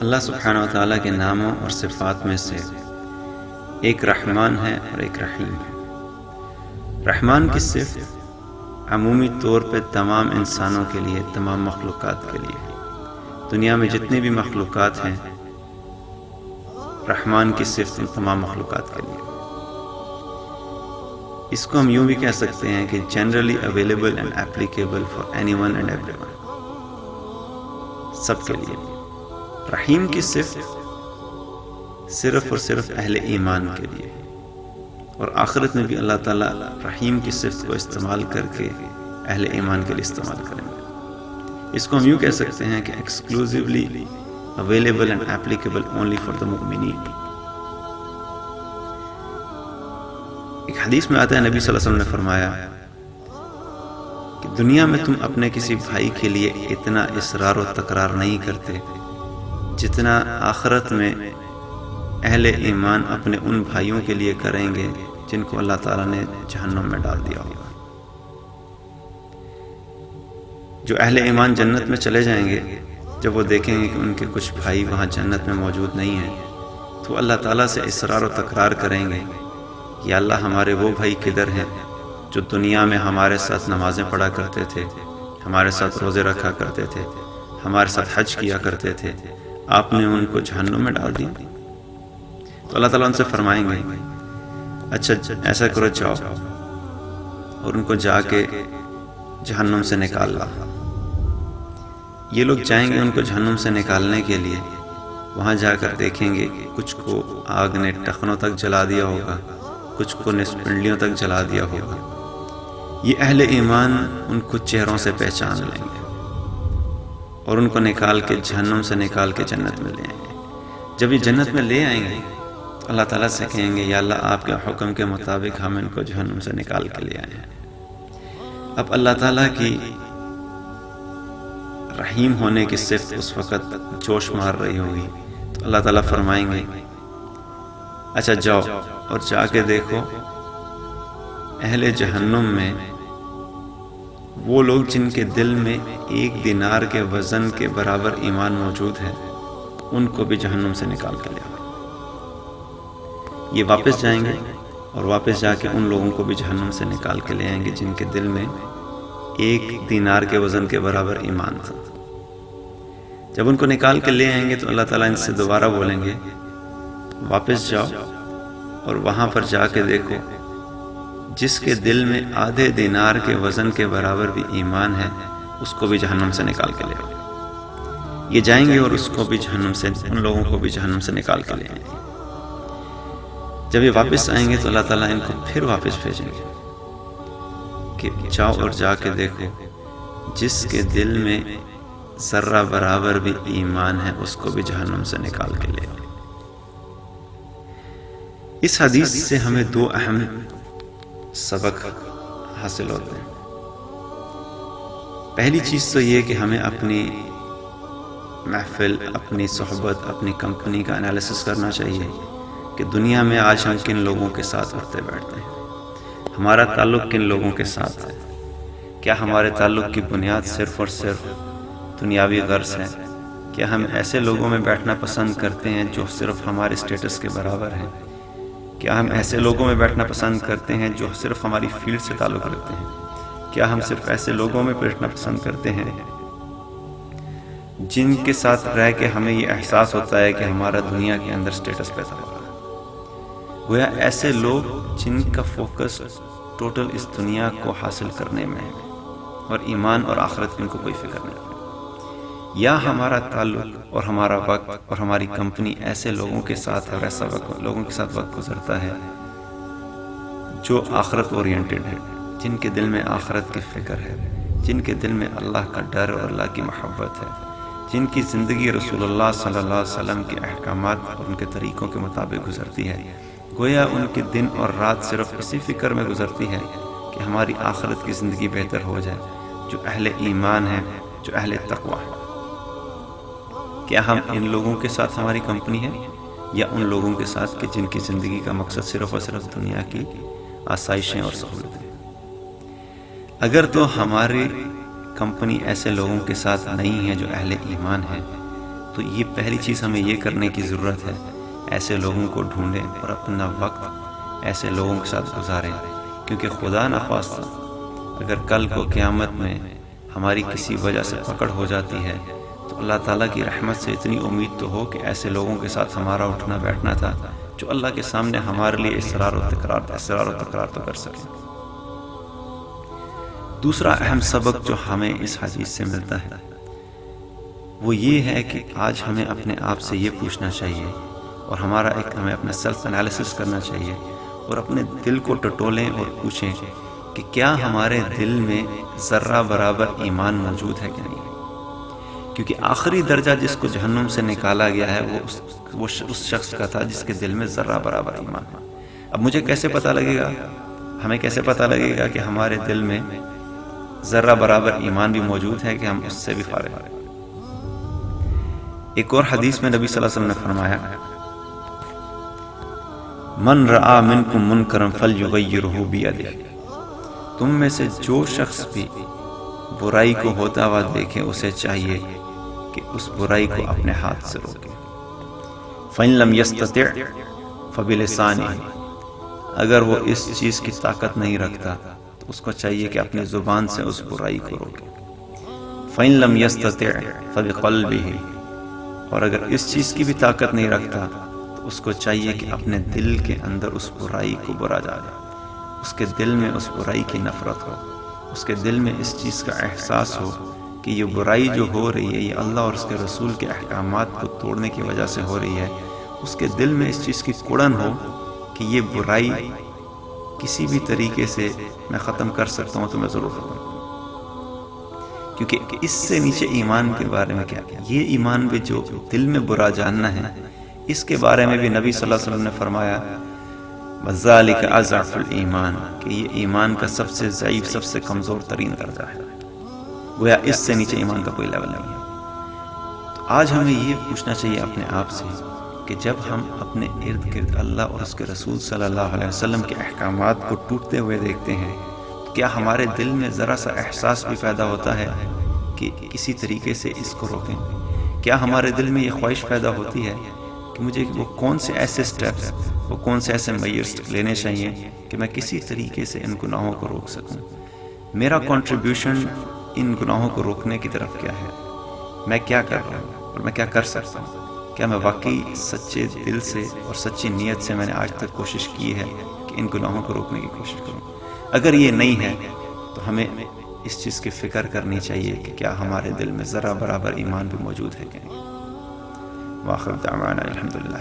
اللہ سبحانہ و تعالیٰ کے ناموں اور صفات میں سے ایک رحمان ہے اور ایک رحیم ہے۔ رحمان کی صفت عمومی طور پہ تمام انسانوں کے لیے، تمام مخلوقات کے لیے، دنیا میں جتنی بھی مخلوقات ہیں رحمان کی صفت ان تمام مخلوقات کے لیے۔ اس کو ہم یوں بھی کہہ سکتے ہیں کہ generally available and applicable for any one and every one, سب کے لیے۔ رحیم کی صفت صرف اور صرف اہل ایمان کے لیے، اور آخرت میں بھی اللہ تعالیٰ رحیم کی صفت کو استعمال کر کے اہل ایمان کے لیے استعمال کریں گے۔ اس کو ہم یوں کہہ سکتے ہیں کہ exclusively available and applicable only for the مؤمنین۔ ایک حدیث میں آتا ہے، نبی صلی اللہ علیہ وسلم نے فرمایا کہ دنیا میں تم اپنے کسی بھائی کے لیے اتنا اصرار و تکرار نہیں کرتے جتنا آخرت میں اہل ایمان اپنے ان بھائیوں کے لیے کریں گے جن کو اللہ تعالیٰ نے جہنم میں ڈال دیا ہوگا۔ جو اہل ایمان جنت میں چلے جائیں گے، جب وہ دیکھیں گے کہ ان کے کچھ بھائی وہاں جنت میں موجود نہیں ہیں، تو اللہ تعالیٰ سے اصرار و تکرار کریں گے، یا اللہ ہمارے وہ بھائی کدھر ہیں جو دنیا میں ہمارے ساتھ نمازیں پڑھا کرتے تھے، ہمارے ساتھ روزے رکھا کرتے تھے، ہمارے ساتھ حج کیا کرتے تھے، آپ نے ان کو جہنم میں ڈال دیا۔ تو اللہ تعالیٰ ان سے فرمائیں گے اچھا ایسا کرو، جاؤ اور ان کو جا کے جہنم سے نکال لا۔ یہ لوگ جائیں گے ان کو جہنم سے نکالنے کے لیے، وہاں جا کر دیکھیں گے کچھ کو آگ نے ٹخنوں تک جلا دیا ہوگا، کچھ کو نصف پنڈلیوں تک جلا دیا ہوگا۔ یہ اہل ایمان ان کو چہروں سے پہچان لیں گے اور ان کو نکال کے جہنم سے نکال کے جنت میں لے آئیں گے۔ جب یہ جنت میں لے آئیں گے تو اللہ تعالیٰ سے کہیں گے، یا اللہ آپ کے حکم کے مطابق ہم ان کو جہنم سے نکال کے لے آئے ہیں۔ اب اللہ تعالیٰ کی رحیم ہونے کی صفت اس وقت جوش مار رہی ہوگی، تو اللہ تعالیٰ فرمائیں گے اچھا جاؤ اور جا کے دیکھو اہل جہنم میں وہ لوگ جن کے دل میں 1 دینار کے وزن کے برابر ایمان موجود ہے، ان کو بھی جہنم سے نکال کے لے آؤ۔ یہ واپس جائیں گے اور واپس جا کے ان لوگوں کو بھی جہنم سے نکال کے لے آئیں گے جن کے دل میں 1 دینار کے وزن کے برابر ایمان تھا۔ جب ان کو نکال کے لے آئیں گے تو اللہ تعالیٰ ان سے دوبارہ بولیں گے واپس جاؤ اور وہاں پر جا کے دیکھو جس کے دل میں آدھے دینار کے وزن کے برابر بھی ایمان ہے، اس کو بھی جہنم سے نکال کے لے آؤ۔ یہ جائیں گے اور اس کو بھی جہنم سے، ان لوگوں کو بھی جہنم سے نکال کے لے آئیں گے۔ جب یہ واپس آئیں گے تو اللہ تعالیٰ ان کو پھر واپس بھیجیں گے کہ جاؤ اور جا کے دیکھو جس کے دل میں ذرہ برابر بھی ایمان ہے، اس کو بھی جہنم سے نکال کے لے آؤ۔ اس حدیث سے ہمیں 2 اہم سبق حاصل ہوتے ہیں۔ پہلی چیز تو یہ کہ ہمیں اپنی محفل، اپنی صحبت، اپنی کمپنی کا انالیسس کرنا چاہیے کہ دنیا میں آج ہم کن لوگوں کے ساتھ اٹھتے بیٹھتے ہیں، ہمارا تعلق کن لوگوں کے ساتھ ہے۔ کیا ہمارے تعلق کی بنیاد صرف اور صرف دنیاوی غرض ہے؟ کیا ہم ایسے لوگوں میں بیٹھنا پسند کرتے ہیں جو صرف ہمارے اسٹیٹس کے برابر ہیں؟ کیا ہم ایسے لوگوں میں بیٹھنا پسند کرتے ہیں جو صرف ہماری فیلڈ سے تعلق رکھتے ہیں؟ کیا ہم صرف ایسے لوگوں میں بیٹھنا پسند کرتے ہیں جن کے ساتھ رہ کے ہمیں یہ احساس ہوتا ہے کہ ہمارا دنیا کے اندر اسٹیٹس پیدا ہو رہا ہے؟ گویا ایسے لوگ جن کا فوکس ٹوٹل اس دنیا کو حاصل کرنے میں ہے اور ایمان اور آخرت کی ان کو کوئی فکر نہیں۔ یا ہمارا تعلق اور ہمارا وقت اور ہماری کمپنی ایسے لوگوں کے ساتھ ہے اور ایسا لوگوں کے ساتھ وقت گزرتا ہے جو آخرت اورینٹڈ ہے، جن کے دل میں آخرت کی فکر ہے، جن کے دل میں اللہ کا ڈر اور اللہ کی محبت ہے، جن کی زندگی رسول اللہ صلی اللہ علیہ وسلم کے احکامات اور ان کے طریقوں کے مطابق گزرتی ہے۔ گویا ان کی دن اور رات صرف اسی فکر میں گزرتی ہے کہ ہماری آخرت کی زندگی بہتر ہو جائے، جو اہل ایمان ہے، جو اہل تقوی ہے۔ کیا ہم ان لوگوں کے ساتھ ہماری کمپنی ہے، یا ان لوگوں کے ساتھ کہ جن کی زندگی کا مقصد صرف اور صرف دنیا کی آسائشیں اور سہولتیں؟ اگر تو ہماری کمپنی ایسے لوگوں کے ساتھ نہیں ہے جو اہل ایمان ہیں، تو یہ پہلی چیز ہمیں یہ کرنے کی ضرورت ہے، ایسے لوگوں کو ڈھونڈیں اور اپنا وقت ایسے لوگوں کے ساتھ گزاریں، کیونکہ خدا نخواستہ اگر کل کو قیامت میں ہماری کسی وجہ سے پکڑ ہو جاتی ہے تو اللہ تعالیٰ کی رحمت سے اتنی امید تو ہو کہ ایسے لوگوں کے ساتھ ہمارا اٹھنا بیٹھنا تھا جو اللہ کے سامنے ہمارے لیے اصرار و تکرار تو کر سکیں۔ دوسرا اہم سبق جو ہمیں اس حدیث سے ملتا ہے وہ یہ ہے کہ آج ہمیں اپنے آپ سے یہ پوچھنا چاہیے اور ہمیں اپنا سیلف انالیسس کرنا چاہیے اور اپنے دل کو ٹٹولیں اور پوچھیں کہ کیا ہمارے دل میں ذرہ برابر ایمان موجود ہے کہ نہیں، کیونکہ آخری درجہ جس کو جہنم سے نکالا گیا ہے وہ اس شخص کا تھا جس کے دل میں ذرہ برابر ایمان ہے۔ اب مجھے کیسے پتہ لگے گا، ہمیں کیسے پتہ لگے گا کہ ہمارے دل میں ذرہ برابر ایمان بھی موجود ہے کہ ہم اس سے بھی فارغ ہیں؟ ایک اور حدیث میں نبی صلی اللہ علیہ وسلم نے فرمایا، من رآ منکم منکرا فلیغیرہ بیدہ، تم میں سے جو شخص بھی برائی کو ہوتا ہوا دیکھے اسے چاہیے کہ اس برائی کو اپنے ہاتھ سے روکے۔ فَإِن لَمْ يَسْتَطِعْ فَبِلِسَانِهِ، اگر وہ اس چیز کی طاقت نہیں رکھتا تو اس کو چاہیے کہ اپنی زبان سے اس برائی کو روکے۔ فَإِن لَمْ يَسْتَطِعْ فَبِقَلْبِهِ، اور اگر اس چیز کی بھی طاقت نہیں رکھتا تو اس کو چاہیے کہ اپنے دل کے اندر اس برائی کو برا جانے، اس کے دل میں اس برائی کی نفرت ہو، اس کے دل میں اس چیز کا احساس ہو کہ یہ برائی جو ہو رہی ہے یہ اللہ اور اس کے رسول کے احکامات کو توڑنے کی وجہ سے ہو رہی ہے، اس کے دل میں اس چیز کی کڑن ہو کہ یہ برائی کسی بھی طریقے سے میں ختم کر سکتا ہوں تو میں ضرور ختم کروں، کیونکہ اس سے نیچے ایمان کے بارے میں کیا، یہ ایمان بھی جو دل میں برا جاننا ہے، اس کے بارے میں بھی نبی صلی اللہ علیہ وسلم نے فرمایا وَذَلِكَ أَضْعَفُ الْإِيمَانِ، کہ یہ ایمان کا سب سے ضعیف، سب سے کمزور ترین درجہ ہے، گویا اس سے نیچے ایمان کا کوئی لیول نہیں ہے۔ تو آج ہمیں یہ پوچھنا چاہیے اپنے آپ سے کہ جب ہم اپنے ارد گرد اللہ اور اس کے رسول صلی اللہ علیہ وسلم کے احکامات کو ٹوٹتے ہوئے دیکھتے ہیں تو کیا ہمارے دل میں ذرا سا احساس بھی پیدا ہوتا ہے کہ کسی طریقے سے اس کو روکیں؟ کیا ہمارے دل میں یہ خواہش پیدا ہوتی ہے کہ مجھے وہ کون سے ایسے سٹیپس، وہ کون سے ایسے میئرز لینے چاہیے کہ میں کسی طریقے سے ان گناہوں کو روک سکوں؟ میرا کنٹریبیوشن ان گناہوں کو روکنے کی طرف کیا ہے؟ میں کیا کر رہا ہوں اور میں کیا کر سکتا ہوں؟ کیا میں واقعی سچے دل سے اور سچی نیت سے میں نے آج تک کوشش کی ہے کہ ان گناہوں کو روکنے کی کوشش کروں؟ اگر یہ نہیں ہے تو ہمیں اس چیز کی فکر کرنی چاہیے کہ کیا ہمارے دل میں ذرہ برابر ایمان بھی موجود ہے کہ نہیں۔ وآخر دعوانا الحمدللہ۔